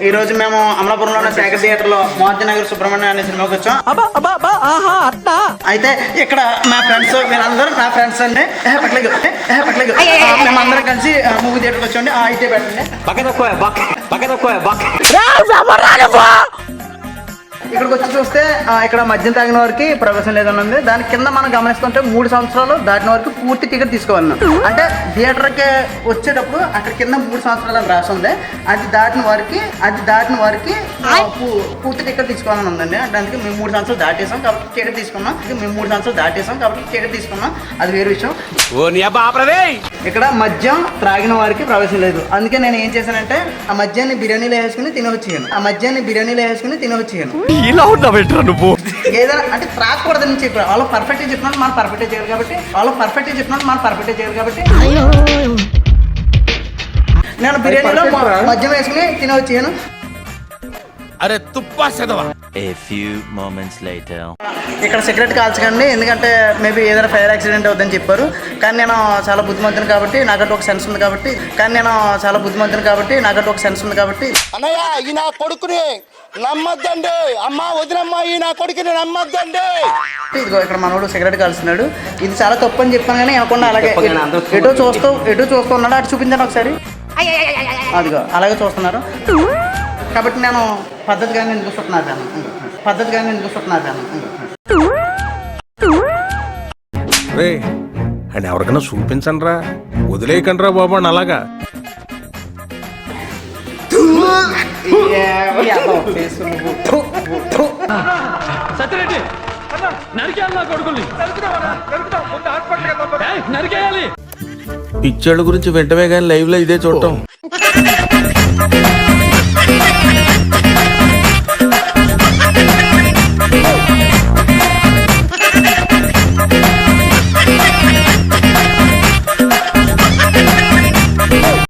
ఈ రోజు మేము అమలాపురంలో శేఖర్ థియేటర్ లో మోహన్జనగర్ సుబ్రహ్మణ్యం అనే సినిమాకి వచ్చాం. అయితే ఇక్కడ మా ఫ్రెండ్స్ వీళ్ళందరూ నా ఫ్రెండ్స్ అండి. పట్లేదు మేమందరం కలిసి మూవీ థియేటర్కి వచ్చాండి. అయితే పెట్టండి ఇక్కడికి వచ్చి చూస్తే ఇక్కడ మద్యం తాగిన వారికి ప్రవేశం లేదని ఉంది. దాని కింద మనం గమనిస్తుంటే 3 సంవత్సరాలు దాటిన వరకు పూర్తి టికెట్ తీసుకోవాలి. అంటే థియేటర్కి వచ్చేటప్పుడు అక్కడ కింద 3 సంవత్సరాలు అని రాసి ఉంది. అది దాటిన వారికి పూర్తి టికెట్ తీసుకోవాలని ఉందండి. అంటే అందుకే మేము 3 సంవత్సరాలు దాటేసాం కాబట్టి టికెట్ తీసుకున్నాం. అది వేరే విషయం. ఇక్కడ మద్యం త్రాగిన వారికి ప్రవేశం లేదు. అందుకే నేను ఏం చేశానంటే ఆ మద్యాన్ని బిర్యానీలో వేసుకుని తినవచ్చాను. ఇలా ఉన్నావేంట్రా నువ్వు? ఏదైనా అంటే త్రాగకూడదని చెప్పారు. వాళ్ళు పర్ఫెక్ట్గా చెప్పినట్టు మనం పర్ఫెక్ట్గా చేయాలి కాబట్టి నేను బిర్యానీలో మద్యం వేసుకుని తినవచ్చాను. అరే తుప్పా చదవా. ఇక్కడ సిగరెట్ కాల్చకండి, ఎందుకంటే మేబీ ఏదైనా ఫైర్ యాక్సిడెంట్ అవుతుందని చెప్పారు. కానీ నేను చాలా బుద్ధిమంతుని కాబట్టి నాకంటూ ఒక సెన్స్ ఉంది కాబట్టి అన్నయ్య ఈ నా కొడుకుని నమ్మద్దండి, అమ్మా వదినమ్మా ఈ నా కొడుకుని నమ్మద్దండి. ఇదిగో ఇక్కడ మనోడు సిగరెట్ కాల్స్తున్నాడు. ఇది చాలా తప్పు అని చెప్పాను కానీ అనకుండా అలాగే ఎటో చూస్తూ ఉన్నాడు. అటు చూపించాను ఒకసారి. అదిగో అలాగే చూస్తున్నారు కాబట్టి నేను పద్ధతిగానే ఎందుకు చూస్తున్నాను. రే అని ఎవరికైనా చూపించండి రా, వదిలేయకండి రా బాబు అని అలాగా. పిచ్చోళ్ళ గురించి వెంటనే కానీ లైవ్ లో ఇదే చూడటం.